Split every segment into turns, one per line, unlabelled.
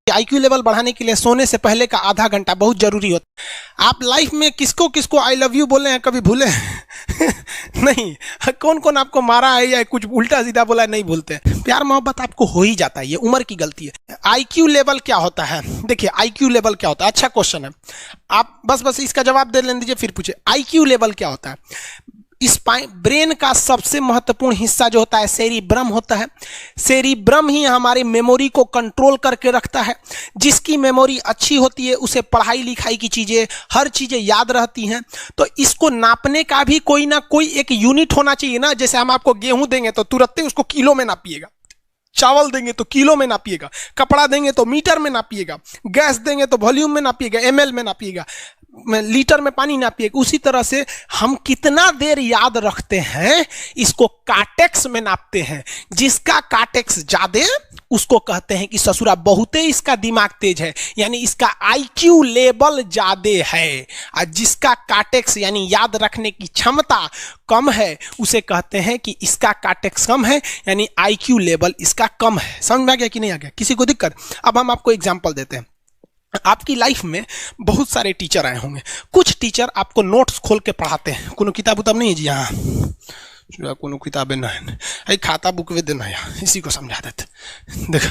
IQ level बढ़ाने के लिए सोने से पहले का आधा घंटा बहुत जरूरी होता है। आप लाइफ में किसको किसको आई लव यू बोले हैं कभी भूले नहीं? कौन कौन आपको मारा है या कुछ उल्टा सीधा बोला है नहीं भूलते। प्यार मोहब्बत आपको हो ही जाता है, ये उम्र की गलती है। आईक्यू लेवल क्या होता है? देखिए आईक्यू लेवल क्या होता है, अच्छा क्वेश्चन है। आप बस इसका जवाब दे लेने दीजिए फिर पूछे आईक्यू लेवल क्या होता है। ब्रेन का सबसे महत्वपूर्ण हिस्सा जो होता है सेरिब्रम होता है। सेरिब्रम ही हमारी मेमोरी को कंट्रोल करके रखता है। जिसकी मेमोरी अच्छी होती है उसे पढ़ाई लिखाई की चीजें, हर चीजें याद रहती हैं। तो इसको नापने का भी कोई ना कोई एक यूनिट होना चाहिए ना। जैसे हम आपको गेहूं देंगे तो तुरंत उसको किलो में नापिएगा, चावल देंगे तो किलो में नापिएगा, कपड़ा देंगे तो मीटर में नापिएगा, गैस देंगे तो वॉल्यूम में नापिएगा, एमएल में नापिएगा, लीटर में पानी नापिएगा। उसी तरह से हम कितना देर याद रखते हैं इसको काटेक्स में नापते हैं। जिसका काटेक्स ज्यादा उसको कहते हैं कि ससुरा बहुते इसका दिमाग तेज है, यानी इसका आईक्यू लेवल ज्यादा है। और जिसका काटेक्स यानी याद रखने की क्षमता कम है उसे कहते हैं कि इसका काटेक्स कम है, यानी आईक्यू लेवल इसका कम है। समझ में आ गया कि नहीं आ गया? किसी को दिक्कत? अब हम आपको एग्जांपल देते हैं। आपकी लाइफ में बहुत सारे टीचर आए होंगे। कुछ टीचर आपको नोट्स खोल के पढ़ाते हैं। कोनो किताब उताब नहीं है जी? हाँ, कोनो किताबें ना है, खाता बुक वे देना यहाँ, इसी को समझा देते। देखो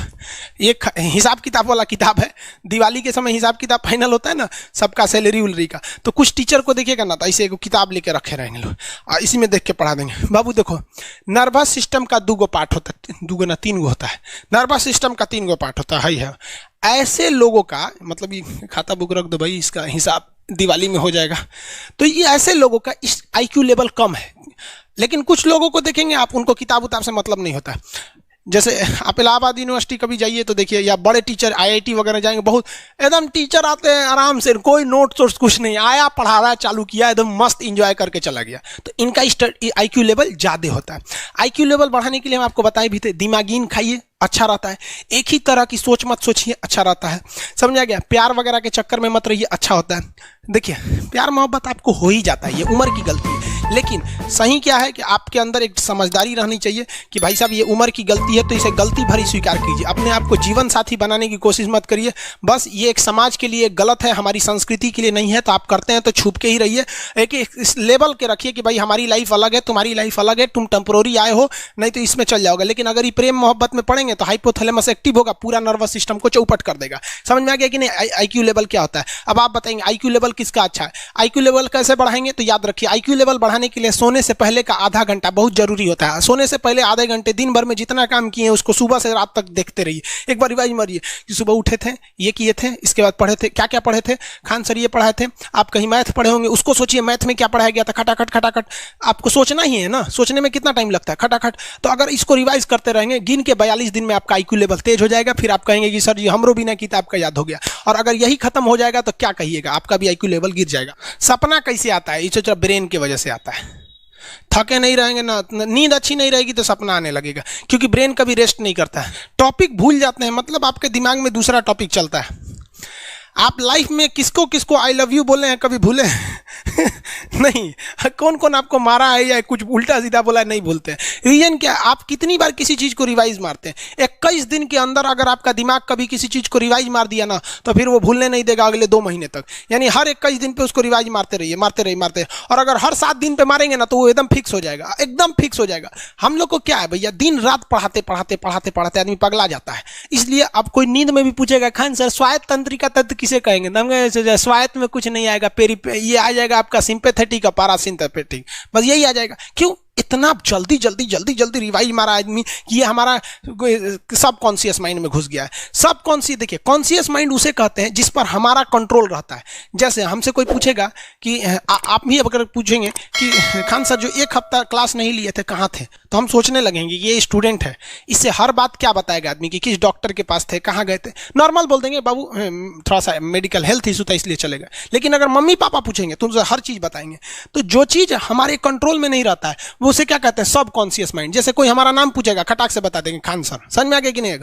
ये हिसाब किताब वाला किताब है। दिवाली के समय हिसाब किताब फाइनल होता है ना सबका, सैलरी उलरी का। तो कुछ टीचर को देखिएगा ना तो ऐसे एक किताब लेके रखे रहेंगे लोग और इसी में देख के पढ़ा देंगे। बाबू देखो नर्वस सिस्टम का 2 पार्ट होता है, 2 ना 3 होता है। नर्वस सिस्टम का 3 पार्ट होता है। ऐसे लोगों का मतलब ये खाता बुक रख दो भाई, इसका हिसाब दिवाली में हो जाएगा। तो ये ऐसे लोगों का इस आईक्यू लेवल कम है। लेकिन कुछ लोगों को देखेंगे आप, उनको किताब उताब से मतलब नहीं होता। जैसे आप इलाहाबाद यूनिवर्सिटी कभी जाइए तो देखिए, या बड़े टीचर आईआईटी वगैरह जाएंगे, बहुत एकदम टीचर आते हैं आराम से, कोई नोट सोर्स कुछ नहीं, आया पढ़ा रहा है, चालू किया, एकदम मस्त इंजॉय करके चला गया। तो इनका आईक्यू लेवल ज़्यादा होता है। आईक्यू लेवल बढ़ाने के लिए हम आपको बताए भी थे, दिमागीन खाइए अच्छा रहता है। एक ही तरह की सोच मत सोचिए, अच्छा रहता है। समझ आ गया? प्यार वगैरह के चक्कर में मत रहिए, अच्छा होता है। देखिए प्यार मोहब्बत आपको हो ही जाता है, ये उम्र की गलती है। लेकिन सही क्या है कि आपके अंदर एक समझदारी रहनी चाहिए कि भाई साहब ये उम्र की गलती है तो इसे गलती भरी स्वीकार कीजिए। अपने आप को जीवन साथी बनाने की कोशिश मत करिए। बस ये एक समाज के लिए गलत है, हमारी संस्कृति के लिए नहीं है। तो आप करते हैं तो छुप के ही रहिए। एक इस लेवल के रखिए कि भाई हमारी लाइफ अलग है, तुम्हारी लाइफ अलग है, तुम टेम्पोररी आए हो, नहीं तो इसमें चल जाओगे। लेकिन अगर ये प्रेम मोहब्बत में पड़ेंगे तो हाइपोथैलेमस एक्टिव होगा, पूरा नर्वस सिस्टम को चौपट कर देगा। समझ में आ गया कि नहीं? आईक्यू लेवल क्या होता है? अब आप बताएंगे आईक्यू लेवल किसका अच्छा है, आईक्यू लेवल कैसे बढ़ाएंगे? तो याद रखिए आईक्यू लेवल बढ़ाने के लिए सोने से पहले का आधा घंटा बहुत जरूरी होता है। सोने से पहले आधे घंटे दिन भर में जितना काम किए उसको सुबह से रात तक देखते रहिए। एक बार रिवाइज मारिए कि सुबह उठे थे, ये किए थे, इसके बाद पढ़े थे, क्या क्या पढ़े थे, खान सर ये पढ़ाए थे। आप कहीं मैथ पढ़े होंगे, उसको सोचिए मैथ में क्या पढ़ाया गया था, खटाखट खटाखट। आपको सोचना ही है ना, सोचने में कितना टाइम लगता है, खटाखट। तो अगर इसको रिवाइज करते रहेंगे, गिन के 42 दिन में आपका आईक्यू लेवल तेज हो जाएगा। फिर आप कहेंगे कि सर जी हमरो बिना किताब का याद हो गया। और अगर यही खत्म हो जाएगा तो क्या कहिएगा, आपका भी आईक्यू लेवल गिर जाएगा। सपना कैसे आता है? इसे ब्रेन की वजह से आता है। थके नहीं रहेंगे ना, नींद अच्छी नहीं रहेगी तो सपना आने लगेगा, क्योंकि ब्रेन कभी रेस्ट नहीं करता है। टॉपिक भूल जाते हैं, मतलब आपके दिमाग में दूसरा टॉपिक चलता है। आप लाइफ में किसको किसको आई लव यू बोले हैं कभी भूले नहीं? कौन कौन आपको मारा है या कुछ उल्टा सीधा बोला है नहीं भूलते। रीजन क्या? आप कितनी बार किसी चीज को रिवाइज मारते हैं। 21 दिन के अंदर अगर आपका दिमाग कभी किसी चीज को रिवाइज मार दिया ना तो फिर वो भूलने नहीं देगा अगले 2 महीने तक। यानी हर 21 दिन पे उसको रिवाइज मारते रहिए, मारते रहिए, मारते रहिए। और अगर हर 7 दिन पे मारेंगे ना तो वो एकदम फिक्स हो जाएगा, एकदम फिक्स हो जाएगा। हम लोग को क्या है भैया, दिन रात पढ़ाते पढ़ाते पढ़ाते पढ़ाते आदमी पगला जाता है। इसलिए अब कोई नींद में भी पूछेगा खान सर स्वायत्त तंत्रिका तत्व किसे कहेंगे, स्वायत्त में कुछ नहीं आएगा, ये आ जाएगा आपका सिंपैथेटिक और पैरासिम्पैथेटिक, बस यही आ जाएगा। क्यों इतना जल्दी जल्दी जल्दी जल्दी रिवाइज मारा आदमी? ये हमारा सब कॉन्शियस माइंड में घुस गया है। सब कॉन्शियस, देखिए कॉन्शियस माइंड उसे कहते हैं जिस पर हमारा कंट्रोल रहता है। जैसे हमसे कोई पूछेगा कि आप भी अगर पूछेंगे कि खान सर जो 1 हफ्ता क्लास नहीं लिए थे कहाँ थे, तो हम सोचने लगेंगे ये स्टूडेंट है, इससे हर बात क्या बताएगा आदमी कि किस डॉक्टर के पास थे, कहाँ गए थे। नॉर्मल बोल देंगे बाबू थोड़ा सा मेडिकल हेल्थ इशू था इसलिए चले गए। लेकिन अगर मम्मी पापा पूछेंगे तो उनसे हर चीज बताएंगे। तो जो चीज हमारे कंट्रोल में नहीं रहता है वो उसे क्या कहते हैं, सब कॉन्शियस माइंड। जैसे कोई हमारा नाम पूछेगा खटाक से बता देंगे खान सर, समझ में आ गया कि नहीं?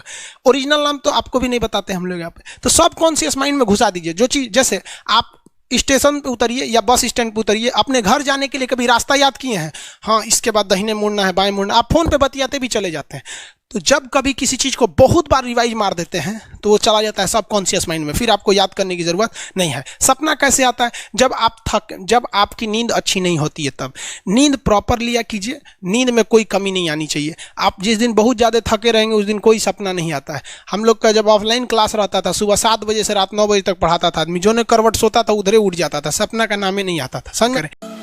ओरिजिनल नाम तो आपको भी नहीं बताते हम लोग यहाँ पे। तो सब कॉन्शियस माइंड में घुसा दीजिए जो चीज। जैसे आप स्टेशन पे उतरिए या बस स्टैंड पे उतरिए, अपने घर जाने के लिए कभी रास्ता याद किए हैं? हाँ, इसके बाद दाहिने मुड़ना है, बाएं मुड़ना, आप फोन पे बतियाते भी चले जाते हैं। तो जब कभी किसी चीज़ को बहुत बार रिवाइज मार देते हैं तो वो चला जाता है सबकॉन्शियस माइंड में, फिर आपको याद करने की ज़रूरत नहीं है। सपना कैसे आता है? जब आपकी नींद अच्छी नहीं होती है तब। नींद प्रॉपर लिया कीजिए, नींद में कोई कमी नहीं आनी चाहिए। आप जिस दिन बहुत ज़्यादा थके रहेंगे उस दिन कोई सपना नहीं आता है। हम लोग का जब ऑफलाइन क्लास रहता था, सुबह 7 बजे से रात 9 बजे तक पढ़ाता था आदमी, जो ने करवट सोता था उधरे उठ जाता था, सपना का नाम ही नहीं आता था। समझ रहे?